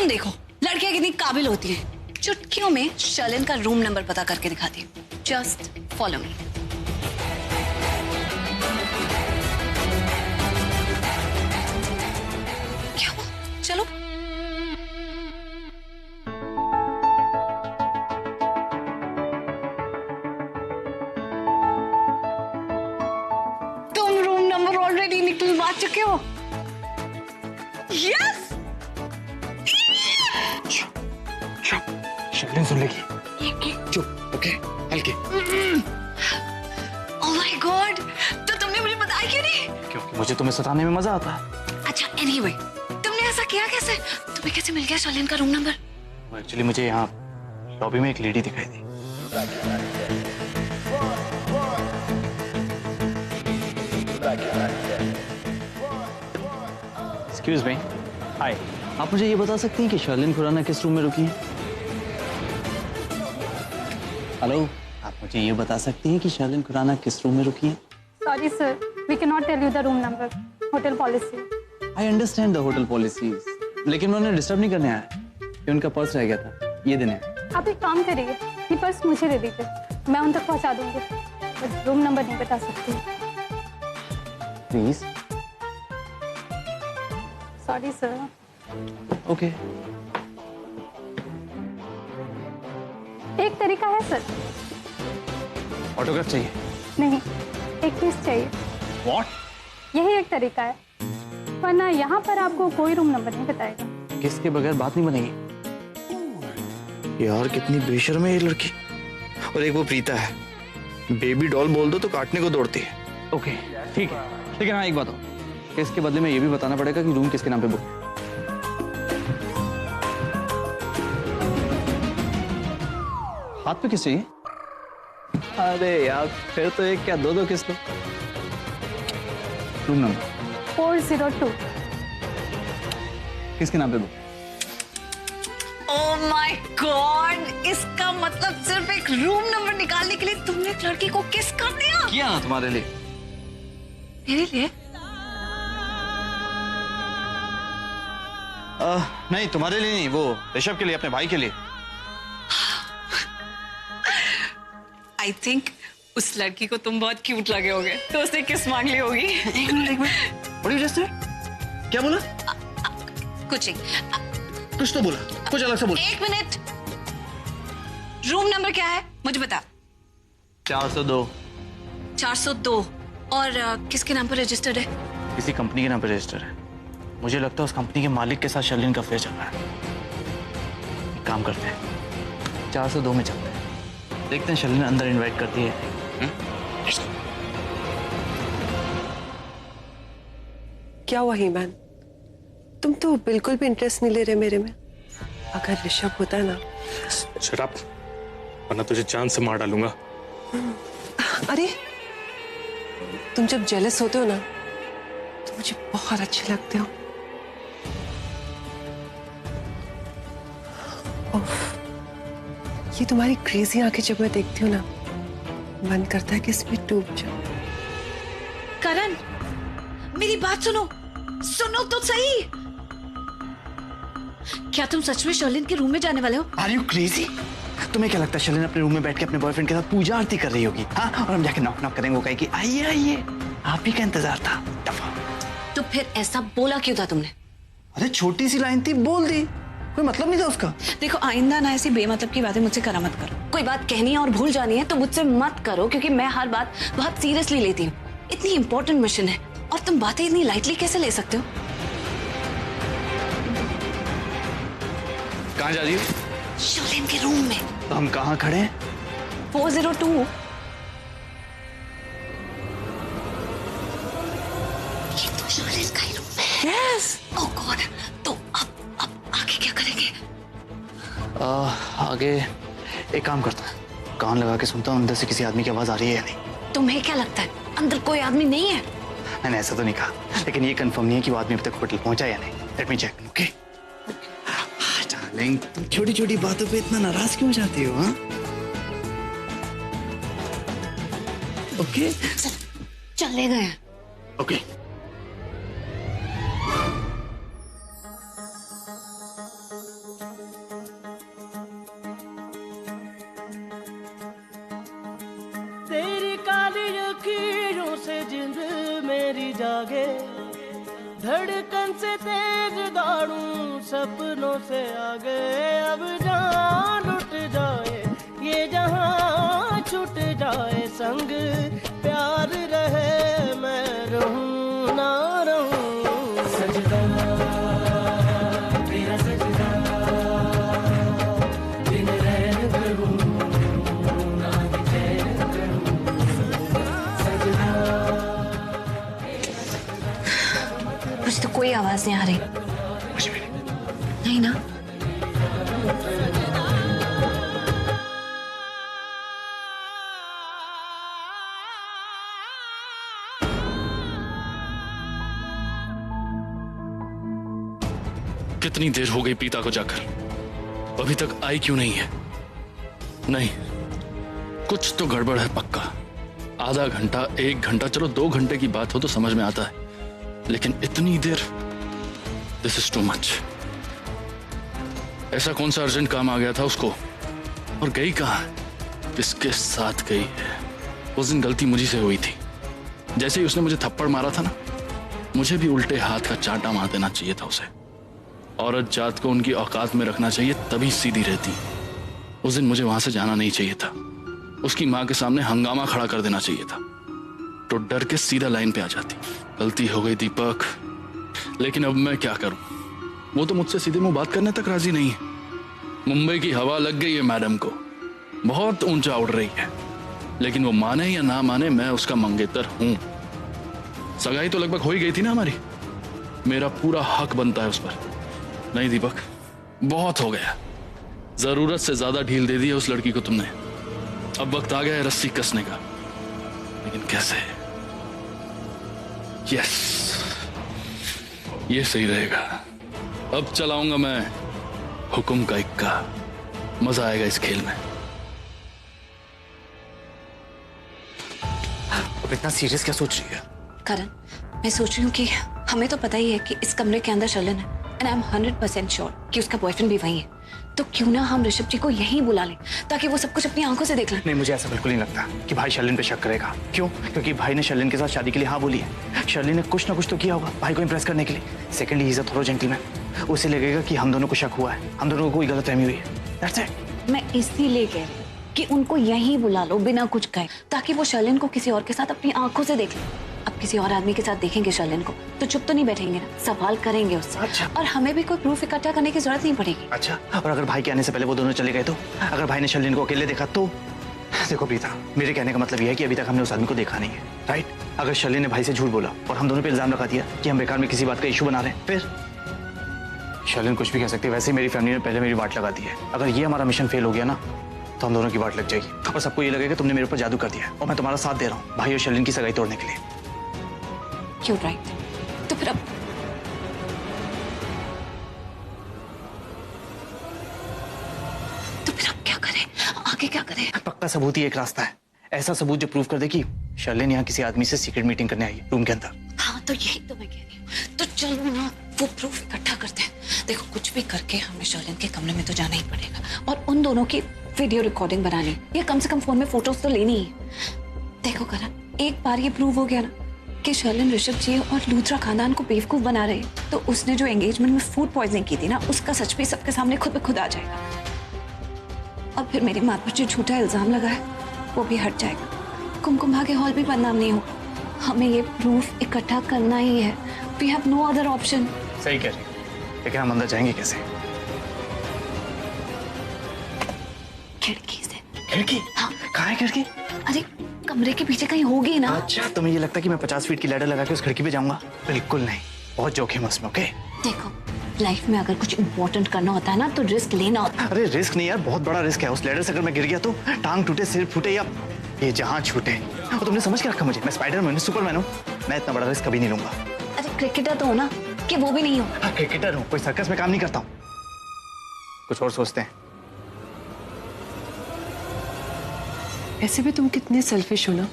तुम देखो लड़कियां कितनी काबिल होती हैं, चुटकियों में शर्लिन का रूम नंबर पता करके दिखाती है। Just follow me. क्या हुआ? चलो। तुम रूम नंबर ऑलरेडी निकलवा चुके हो। यस। शर्लिन सुन लेगी। चुप। ओके हल्के। ओह माय गॉड, तो तुमने मुझे बताया क्यों नहीं? क्योंकि मुझे तुम्हें सताने में मजा आता है। अच्छा एनीवे, तुमने ऐसा किया कैसे? तुम्हें कैसे मिल गया शर्लिन का रूम नंबर? एक्चुअली मुझे यहाँ लॉबी में एक लेडी दिखाई दी। Excuse me. हाय, आप मुझे ये बता सकती हैं कि शर्लिन खुराना किस रूम में रुकी है? हेलो, आप मुझे ये बता सकती हैं कि शर्लिन खुराना किस रूम में रुकी है? Sorry sir, we cannot tell you the room number. Hotel policy. I understand the hotel policies, लेकिन मैं उन्हें डिस्टर्ब नहीं करने आया कि उनका पर्स रह गया था, ये देने आया। आप एक काम करिए, ये पर्स मुझे दे दीजिए, मैं उन तक पहुंचा दूंगी, बस रूम नंबर नहीं बता सकती। प्लीज। Sorry sir. ओके। एक तरीका है सर। ऑटोग्राफ चाहिए? नहीं, एक किस चाहिए। व्हाट? यही एक तरीका है, वरना यहाँ पर आपको कोई रूम नंबर नहीं बताएगा। किस के बगैर बात नहीं बनेगी। यार कितनी बेशर्म है ये लड़की। और एक वो प्रीता है, बेबी डॉल बोल दो तो काटने को दौड़ती है। ओके ठीक है, लेकिन हाँ एक बात हो, इसके बदले में ये भी बताना पड़ेगा कि रूम किसके नाम पे बुक है। हाथ पे किस चाहिए? अरे यार फिर तो एक क्या दो किस लो। Room number 402। किसके नाम पे बुक? ओह माय गॉड, इसका मतलब सिर्फ एक रूम नंबर निकालने के लिए तुमने एक लड़की को किस कर दिया? किया ना तुम्हारे लिए। मेरे लिए? नहीं तुम्हारे लिए नहीं, वो ऋषभ के लिए, अपने भाई के लिए। आई थिंक उस लड़की को तुम बहुत क्यूट लगे होगे तो उसने किस मांग ली होगी। एक minute What did you just say? क्या बोला? कुछ नहीं, कुछ तो बोला, कुछ अलग से बोला। एक मिनट, रूम नंबर क्या है मुझे बता। 402। 402। और किसके नाम पर रजिस्टर्ड है? किसी कंपनी के नाम पर रजिस्टर है। मुझे लगता है उस कंपनी के मालिक के साथ शर्लिन का अफेयर चल रहा है। एक काम करते हैं, 402 में चलते हैं, देखते हैं शर्लिन अंदर इनवाइट करती है। क्या हुआ हीमान, तुम तो बिल्कुल भी इंटरेस्ट नहीं ले रहे मेरे में। अगर ऋषभ होता है ना। शट अप, वरना तुझे जान से मार डालूंगा। अरे तुम जब जेलस होते हो ना तो मुझे बहुत अच्छे लगते हो। उफ, ये तुम्हारी क्रेजी आंखें जब मैं देखती हूँ ना, मन करता है कि इसमें डूब जाऊं। करण, मेरी बात सुनो, सुनो तो सही। क्या तुम सच में शर्लिन के रूम में जाने वाले हो? Are you crazy? तुम्हें क्या लगता है शर्लिन अपने रूम में बैठ के अपने बॉयफ्रेंड के साथ पूजा आरती कर रही होगी? हाँ, और हम जाके नॉक नॉक करेंगे, वो कहेगी आइए आइए, आप ही का इंतजार था। दफा। तो फिर ऐसा बोला क्यों था तुमने? अरे छोटी सी लाइन थी, बोल दी, कोई मतलब नहीं था उसका। देखो आइंदा ना ऐसी बेमतलब की बातें मुझसे करा मत करो। कोई बात कहनी है और भूल जानी है तो मुझसे मत करो, क्योंकि मैं हर बात बहुत सीरियसली लेती हूँ। इतनी इंपॉर्टेंट मिशन है और तुम बातें इतनी लाइटली कैसे ले सकते हो? कहाँ जा रही हो? शर्लिन के रूम में। तो हम कहाँ खड़े हैं? 402। ये तो शर्लिन का ही रूम है। Yes. ओह गॉड, तो अब आगे क्या करेंगे? आगे एक काम करता हूँ, कान लगा के सुनता हूँ अंदर से किसी आदमी की आवाज आ रही है या नहीं। तुम्हें क्या लगता है अंदर कोई आदमी नहीं है? मैंने ऐसा तो नहीं कहा, लेकिन ये कंफर्म नहीं है कि वो आदमी अभी तक होटल पहुंचा या नहीं। Let me check. Okay darling, तुम छोटी छोटी बातों पे इतना नाराज क्यों हो जाती हो? हाँ ओके चले गए। ओके जागे, धड़कन से तेज दौड़ूं सपनों से आगे। अब जान लुट जाए ये जहां छूट जाए संग, प्यार रहे मैं रहूं ना रहूं। सजदा तेरा सजदा, दिन रैन करूं ना चैन करूं। सजदा मुझे तो कोई आवाज नहीं आ रही। नहीं ना? कितनी देर हो गई प्रीता को जाकर, अभी तक आई क्यों नहीं है? नहीं, कुछ तो गड़बड़ है पक्का। आधा घंटा, 1 घंटा, चलो 2 घंटे की बात हो तो समझ में आता है, लेकिन इतनी देर, दिस इज टू मच। ऐसा कौन सा अर्जेंट काम आ गया था उसको? और गई कहाँ है? किसके साथ गई है? उस दिन गलती मुझे से हुई थी। जैसे ही उसने मुझे थप्पड़ मारा था ना, मुझे भी उल्टे हाथ का चांटा मार देना चाहिए था उसे। औरत जात को उनकी औकात में रखना चाहिए, तभी सीधी रहती। उस दिन मुझे वहां से जाना नहीं चाहिए था। उसकी मां के सामने हंगामा खड़ा कर देना चाहिए था, तो डर के सीधा लाइन पे आ जाती। गलती हो गई दीपक, लेकिन अब मैं क्या करूं? वो तो मुझसे सीधे मुंह बात करने तक राजी नहीं है। मुंबई की हवा लग गई है मैडम को, बहुत ऊंचा उड़ रही है। लेकिन वो माने या ना माने, मैं उसका मंगेतर हूं। सगाई तो लगभग हो ही गई थी ना हमारी, मेरा पूरा हक बनता है उस पर। नहीं दीपक, बहुत हो गया। जरूरत से ज्यादा ढील दे दी है उस लड़की को तुमने। अब वक्त आ गया है रस्सी कसने का, लेकिन कैसे? यस, ये सही रहेगा। अब चलाऊंगा मैं हुक्म का इक्का, मजा आएगा इस खेल में। अब इतना सीरियस क्या सोच रही है? करण, मैं सोच रही हूँ कि हमें तो पता ही है कि इस कमरे के अंदर शर्लिन है, एंड आई एम 100% श्योर कि उसका बॉयफ्रेंड भी वही है। तो क्यों ना हम ऋषभ जी को यहीं बुला लें, ताकि वो सब कुछ अपनी आंखों से देख लें। नहीं, मुझे ऐसा बिल्कुल नहीं लगता कि भाई शर्लिन पे शक करेगा। क्यों? क्योंकि भाई ने शर्लिन के साथ शादी के लिए हाँ बोली है। शर्लिन ने कुछ ना कुछ तो किया होगा भाई को इंप्रेस करने के लिए। सेकेंडली, ही इज अ थोड़ा जेंटलमैन। उसे लगेगा कि हम दोनों को शक हुआ है, हम दोनों को कोई गलतफहमी हुई है। That's it. मैं इसीलिए कह रही हूँ कि उनको यहीं बुला लो बिना कुछ कहे, ताकि वो शर्लिन को किसी और के साथ अपनी आंखों से देख ले। अब किसी और आदमी के साथ देखेंगे शर्लिन को तो चुप तो नहीं बैठेंगे ना, सवाल करेंगे उससे। अच्छा। और हमें भी कोई प्रूफ इकट्ठा करने की जरूरत नहीं पड़ेगी। अच्छा, और अगर भाई के आने से पहले वो दोनों चले गए तो? अगर भाई ने शर्लिन को अकेले देखा तो? देखो प्रीता, मेरे कहने का मतलब यह है कि अभी तक हमने उस आदमी को देखा नहीं है, राइट? अगर शर्लिन ने भाई से झूठ बोला और हम दोनों पे इल्जाम लगा दिया कि हम बेकार में किसी बात का इशू बना रहे हैं, फिर शर्लिन कुछ भी कह सकती है। वैसे ही मेरी फैमिली ने पहले मेरी वाट लगा दी है। अगर ये हमारा मिशन फेल हो गया ना, तो हम दोनों की वाट लग जाएगी और सबको ये लगेगा तुमने मेरे ऊपर जादू कर दिया और मैं तुम्हारा साथ दे रहा हूँ भाई और शर्लिन की सगाई तोड़ने के लिए। क्यों? राइट। तो फिर अब क्या करें? आगे क्या करें? पक्का सबूत ही एक रास्ता है। ऐसा सबूत जो प्रूव कर दे कि शर्लिन यहाँ किसी आदमी से सीक्रेट मीटिंग करने आई है रूम के अंदर। हाँ, तो यही तो मैं कह रही हूँ। तो चलो ना, वो प्रूफ इकट्ठा करते हैं। देखो, कुछ भी करके हमें शर्लिन के कमरे में तो जाना ही पड़ेगा और उन दोनों की वीडियो रिकॉर्डिंग बनानी, या कम से कम फोन में फोटोज तो लेनी ही। देखो करण, एक बार ये प्रूव हो गया ना कि शर्लिन ऋषभ जी और लूथरा खानदान को बेवकूफ बना रहे, तो उसने जो एंगेजमेंट में फूड पॉइजनिंग की थी ना, उसका सच भी सबके सामने खुद ब खुद आ जाएगा। और फिर मेरी माँ पर जो झूठा इल्जाम लगा है वो भी हट जाएगा। कुमकुम भाग्य हॉल भी बदनाम नहीं होगा। हमें ये प्रूफ इकट्ठा करना ही है। We have no other option. सही कह रही है, लेकिन हम अंदर जाएंगे कैसे? खिड़की से। खिड़की? हाँ। कहाँ है खिड़की? अरे, कमरे के पीछे कहीं होगी ना। अच्छा, तुम्हें ये लगता है कि मैं 50 फीट की लैडर लगा के उस खिड़की पे जाऊंगा? बिल्कुल नहीं, बहुत जोखिम है उसमें। ओके, देखो, लाइफ में अगर कुछ इम्पोर्टेंट करना होता है ना, तो रिस्क लेना होता है। अरे रिस्क नहीं यार, बहुत बड़ा रिस्क है। उस लैडर से अगर मैं गिर गया तो टांग टूटे, सिर फूटे या ये जहां छूटे। और तुमने समझ के रखा मुझे, मैं स्पाइडरमैन हूं, सुपरमैन हूं। मैं इतना बड़ा रिस्क कभी नहीं लूंगा। अरे क्रिकेटर तो हो ना, कि वो भी नहीं हो? हाँ, क्रिकेटर हूं, कोई सर्कस में काम नहीं करता हूं। कुछ और सोचते हैं। ऐसे भी तुम कितने सेल्फिश हो ना।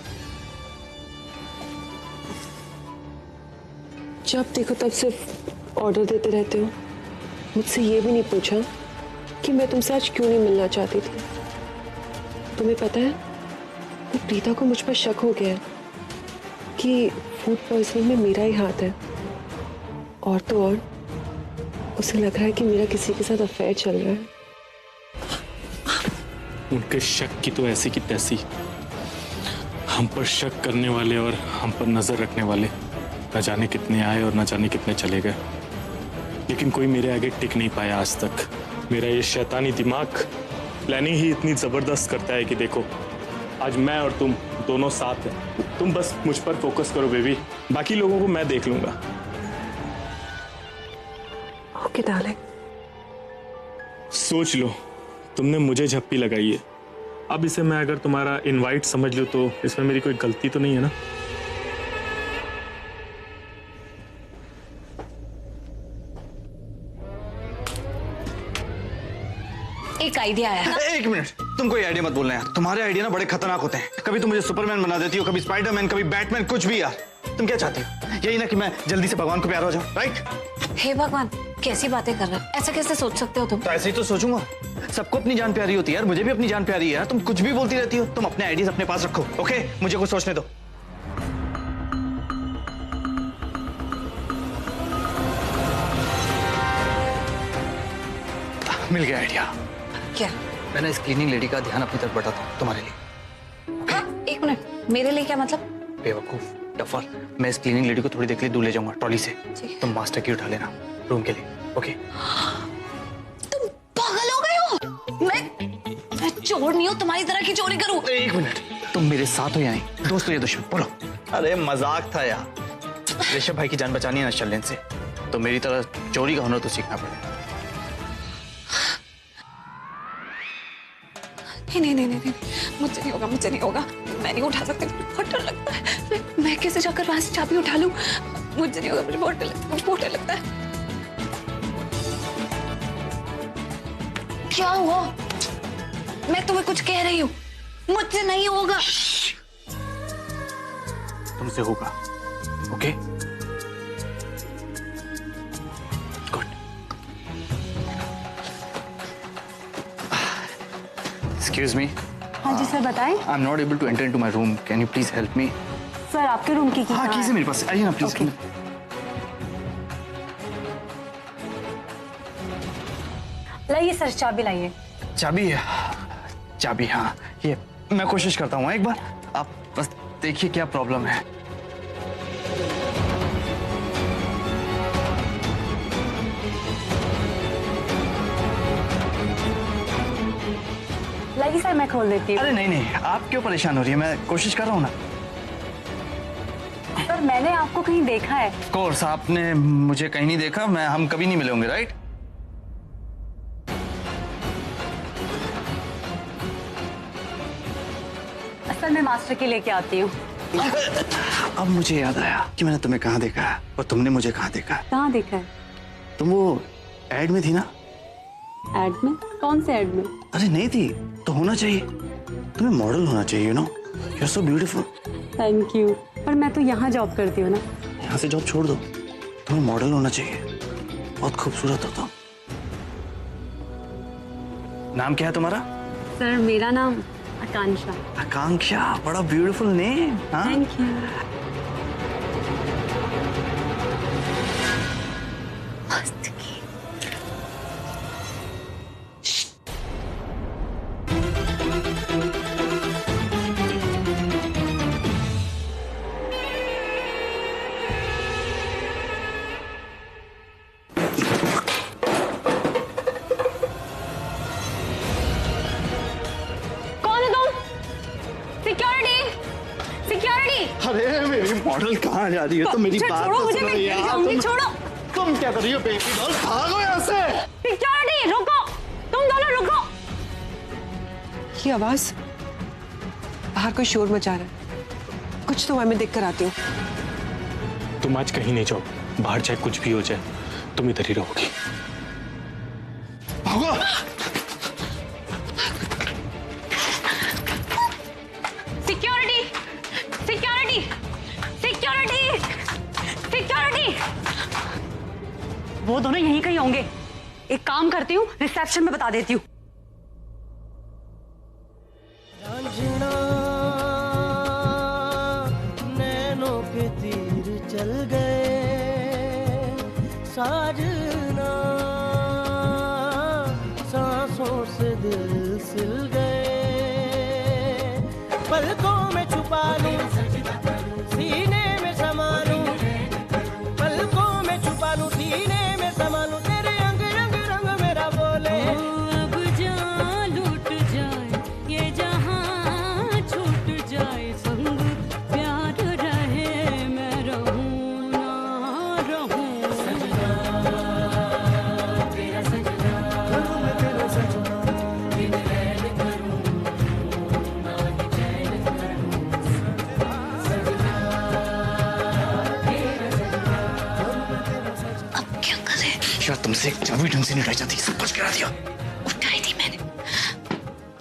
जब देखो तब सिर्फ ऑर्डर देते रहते हो। मुझसे ये भी नहीं पूछा कि मैं तुमसे आज क्यों नहीं मिलना चाहती थी। तुम्हें पता है, प्रीता को मुझ पर शक हो गया है कि फूड पॉइजनिंग में मेरा ही हाथ है। और तो और उसे लग रहा है कि मेरा किसी के साथ अफेयर चल रहा है। उनके शक की तो ऐसी की तैसी। हम पर शक करने वाले और हम पर नजर रखने वाले न जाने कितने आए और न जाने कितने चले गए, लेकिन कोई मेरे आगे टिक नहीं पाया आज तक। मेरा ये शैतानी दिमाग प्लानिंग ही इतनी जबरदस्त करता है कि देखो आज मैं और तुम दोनों साथ हैं। तुम बस मुझ पर फोकस करो बेबी, बाकी लोगों को मैं देख लूंगा। Okay darling. सोच लो, तुमने मुझे झप्पी लगाई है, अब इसे मैं अगर तुम्हारा इनवाइट समझ लूं तो इसमें मेरी कोई गलती तो नहीं है ना? एक आइडिया आया। एक मिनट, तुम कोई आइडिया मत बोलना यार। तुम्हारे आइडिया ना बड़े खतरनाक होते हैं। कभी तुम मुझे सुपरमैन बना देती हो, कभी स्पाइडरमैन, कभी बैटमैन, कुछ भी यार। तुम क्या चाहती हो? यही ना कि मैं जल्दी से भगवान को प्यार हो जाऊं, राइट? हे भगवान, कैसी बातें कर रहे हो? ऐसा कैसे सोच सकते हो तुम? तो ऐसे ही तो सोचूंगा। सबको अपनी जान प्यारी होती है यार, मुझे भी अपनी जान प्यारी है यार। तुम कुछ भी बोलती रहती हो। तुम अपने आइडियाज अपने पास रखो, ओके? मुझे कुछ सोचने दो। मिल गया आइडिया। क्या? मैंने इस क्लीनिंग लेडी का ध्यान अपनी तरफ बढ़ाता हूँ तुम्हारे लिए। हाँ, एक मिनट, मेरे लिए क्या मतलब? बेवकूफ, डफर। मैं इस क्लीनिंग लेडी को थोड़ी देर के लिए दूर ले जाऊंगा ट्रॉली से। तुम मास्टर की उठा लेना रूम के लिए, ओके? तुम पागल हो गए हो? मैं चोर नहीं हूँ तुम्हारी तरह की चोरी करूँ। एक मिनट, तुम मेरे साथ हो या नहीं? दोस्त हो या दुश्मन? बोलो। अरे मजाक था यार। ऋषभ भाई की जान बचानी है ना शर्लिन से, तो मेरी तरह चोरी का हुनर तो सीखना पड़ेगा। नहीं नहीं नहीं नहीं, मुझसे नहीं होगा, मुझसे नहीं होगा। मैं नहीं उठा सकती, बहुत डर लगता है। मैं कैसे जाकर वहां से चाबी उठा लूं? मुझे नहीं होगा, मुझे बहुत डर लगता है, मुझे बहुत डर लगता है। क्या हुआ? मैं तुम्हें कुछ कह रही हूँ, मुझसे नहीं होगा। तुमसे होगा, ओके? गुड। Excuse me. हाँ जी सर, बताएं। I'm not able to enter into my room. Can you please help me? Sir आपके रूम की हाँ, कीज़ है मेरे पास। आइए ना प्लीज। Okay. लाइए सर, चाबी लाइए। चाबी? चाबी, हाँ ये मैं कोशिश करता हूँ एक बार। आप बस देखिए क्या प्रॉब्लम है। लाइए सर, मैं खोल देती हूँ। अरे नहीं नहीं, आप क्यों परेशान हो रही है? मैं कोशिश कर रहा हूँ ना। सर मैंने आपको कहीं देखा है। ऑफ कोर्स, आपने मुझे कहीं नहीं देखा। हम कभी नहीं मिले होंगे, राइट? सर मैं मास्टर की लेके आती हूँ। अब मुझे याद आया कि मैंने तुम्हें कहाँ देखा है और तुमने मुझे कहाँ देखा है। कहाँ देखा है? तुम वो एड में थी ना? एड में? कौन से एड में? अरे नहीं थी तो होना चाहिए। तुम्हें मॉडल होना चाहिए, you know. You are so beautiful. Thank you, पर मैं तो यहाँ जॉब करती हूँ ना। यहाँ से जॉब छोड़ दो, तुम्हें मॉडल होना चाहिए। बहुत खूबसूरत हो तुम। नाम क्या है तुम्हारा? सर मेरा नाम आकांक्षा। आकांक्षा, बड़ा ब्यूटीफुल नेम। हाँ, थैंक यू। मस्त की। अरे मेरी मॉडल कहाँ जा रही है? तो मेरी बात छोड़ो तो मुझे, सुनो मैं गिर यार। जाऊंगी, छोड़ो। तुम क्या कर रही हो बेबी डॉल? भागो यहाँ से। सिक्योरिटी रुको, तुम दोनों रुको। ये आवाज, बाहर कोई शोर मचा रहा है। कुछ तो मैं देख कर आती हूँ। तुम आज कहीं नहीं जाओ, बाहर चाहे कुछ भी हो जाए तुम इधर ही रहोगी। भागो। Security, security, security, security. वो दोनों यहीं कहीं होंगे। एक काम करती हूँ, रिसेप्शन में बता देती हूँ। नैनों के तीर साजना, सांसों से दिल सिल गए, पलकों में छुपा लूं, सीने में समा लूं, पलकों में छुपा लूं, सीने में समा लूं, तेरे अंग रंग रंग मेरा बोले। अब जान लूट जाए ये जहां, छूट जाए संग प्यार रहे, मैं रहूं ना रहूं। तेरा सजना, मैं तेरा सजना, बिन रैन करूं, ना ही चैन करूं, सजना, तेरा सजना, मैं तेरा सजना। अब क्या करें? यार तुमसे एक चाबी ढंग से नहीं उठाई जाती, सब कुछ गिरा दिया। उठाई थी मैंने,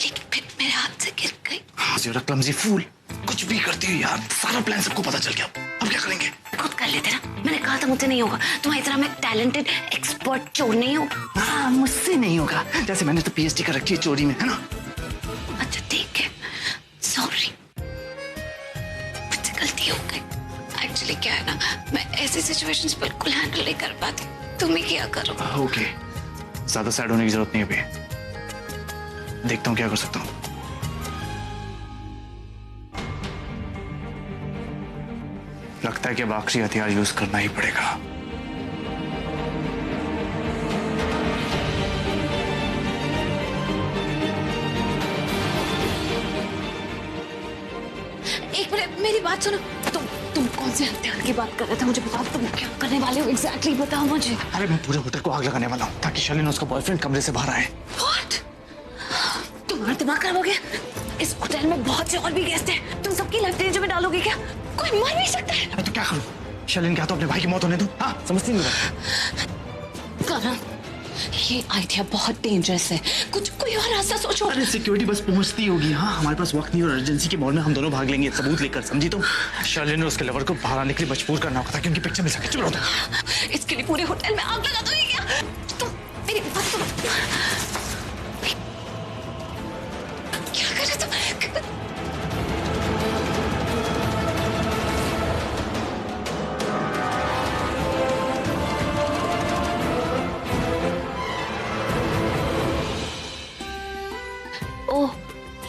लेकिन फिर मेरे हाथ से गिर गई। हाँ you're a clumsy fool। कुछ भी करती हो यार, सारा प्लान सबको पता चल गया। अब क्या करेंगे? खुद कर लेते ना, मैंने कहा था मुझसे नहीं होगा। तुम्हारी तरह मैं टैलेंटेड एक्सपर्ट चोर नहीं हूँ। हाँ मुझसे नहीं होगा, जैसे मैंने तो PhD कर रखी है चोरी में, है ना? अच्छा ठीक है, सॉरी, मुझसे गलती हो गई। एक्चुअली क्या है ना, मैं ऐसी सिचुएशंस बिल्कुल हैंडल नहीं कर पाती। तुम ही क्या करो। ओके, ज्यादा सैड होने की जरूरत नहीं है अभी। देखता हूँ क्या कर सकता हूँ। लगता है कि अब आखिरी हथियार यूज करना ही पड़ेगा। एक मिनट, मेरी बात सुनो। तुम कौन से हथियार की बात कर रहे थे? मुझे बताओ, तुम क्या करने वाले हो एग्जैक्टली, बताओ मुझे। अरे मैं पूरे होटल को आग लगाने वाला हूँ ताकि शर्लिन और उसका बॉयफ्रेंड कमरे से बाहर आए। What? तुम्हारा दिमाग खराब हो गया? इस होटल में बहुत से और भी गेस्ट हैं। तुम सबकी लाइफ डेंजर में डालोगे क्या? कोई मर नहीं सकता है। अबे तो क्या करूँ? शर्लिन क्या तो अपने भाई की मौत होने दूं? हाँ समझती नहीं करण, ये आइडिया बहुत डेंजरस है। कुछ कोई और रास्ता सोचो। अरे सिक्योरिटी बस पहुंचती होगी। हाँ हमारे पास वक्त नहीं और अर्जेंसी के मोड में हम दोनों भाग लेंगे सबूत लेकर, समझी तुम? शर्लिन और उसके लवर को बाहर आने के लिए मजबूर करना होगा ताकि उनकी पिक्चर मिल सके। चुप रहो। इसके लिए पूरे होटल में आग लगा दोगे क्या? तुम मेरी बात सुनो। क्या कर रहे तुम? ओह,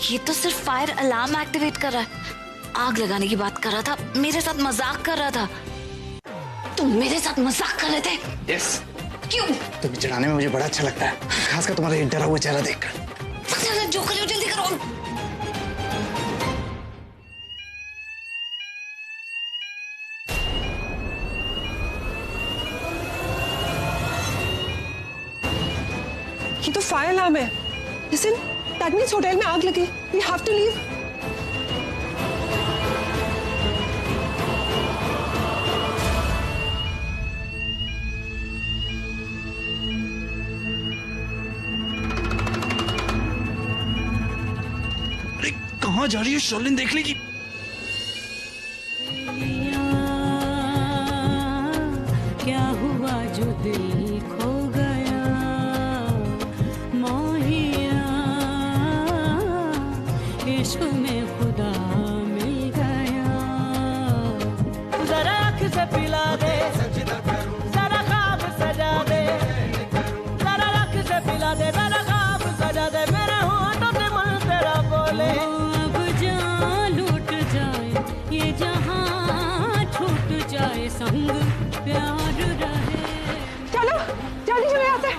ये तो सिर्फ फायर अलार्म एक्टिवेट कर रहा है। आग लगाने की बात कर रहा था, मेरे साथ मजाक कर रहा था। तुम मेरे साथ मजाक कर रहे थे? यस। क्यों? तुम्हें चढ़ाने में मुझे बड़ा अच्छा लगता है, खासकर तुम्हारा ये डरा हुआ चेहरा देखकर। जो करो जल्दी करो। ये तो फायर अलार्म है। लिसन, दैट मींस होटल में आग लगी। We have to leave. अरे कहाँ जा रही है शर्लिन? देख लेगी। क्या हुआ जो दिल खो गया, मोहिया इश्क में खुदा मिल गया। जरा आँख से पिला दे, जरा ख्वाब सजा दे, जरा आँख से पिला दे, जरा ख्वाब सजा दे, मेरे होठों से मन तेरा बोले। अब जान लूट जाए ये जहां, छूट जाए संग प्यार रहे। चलो जल्दी चले यहाँ से।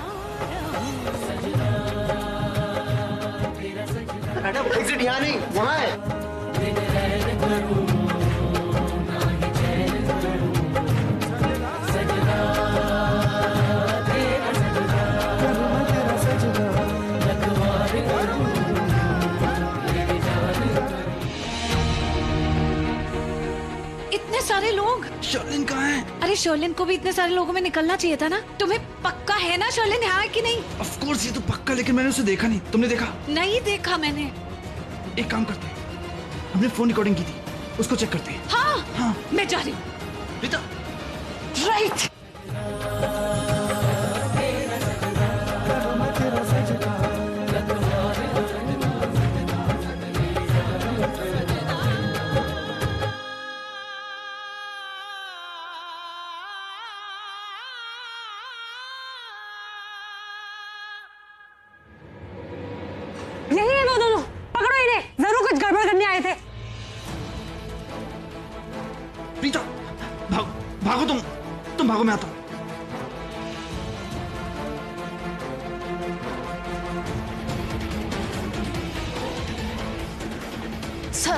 मैडम एग्जिट यहाँ नहीं, वहाँ है। इतने सारे लोग। शर्लिन कहाँ है? अरे शर्लिन को भी इतने सारे लोगों में निकलना चाहिए था ना। तुम्हें पक्का है ना शर्लिन है कि नहीं? ऑफ कोर्स ये तो पक्का, लेकिन मैंने उसे देखा नहीं। तुमने देखा? नहीं देखा मैंने। एक काम करते हैं, हमने फोन रिकॉर्डिंग की थी, उसको चेक करते हैं। हाँ, मैं जा रही हूँ। रीता, राइट। भागो तुम भागो, मैं आता हूँ।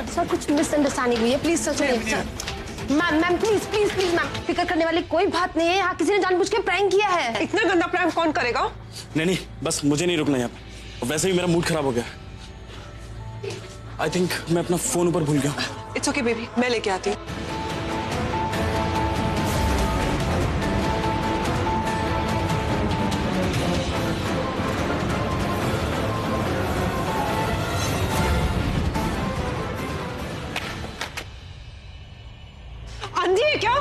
सर कुछ मिसअंडरस्टैंडिंग हुई है, प्लीज सर सुनिए। Sir ma'am please please please ma'am, फिक्र करने वाली कोई बात नहीं है। यहाँ किसी ने जानबूझ के प्रैंक किया है। इतना गंदा प्रैंक कौन करेगा? नहीं, बस मुझे नहीं रुकना यहाँ पे। वैसे भी मेरा मूड खराब हो गया। आई थिंक मैं अपना फोन ऊपर भूल गया। इट्स ओके बेबी, मैं लेके आती हूँ। आंधी है क्या?